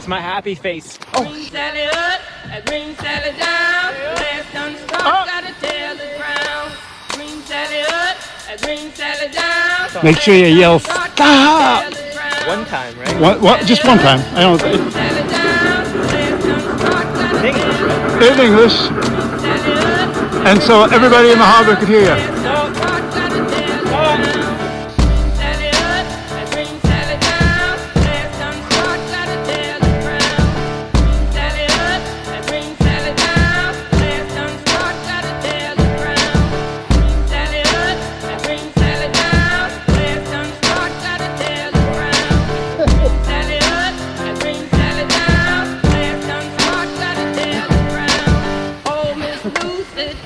It's my happy face. Green Sally up, a green Sally down. Last on the star, gotta tell the ground. Green Sally up, a green Sally down. Make sure you yell stop. One time, right? What? Just one time. I don't. In English, right? In English, and so everybody in the harbor could hear you.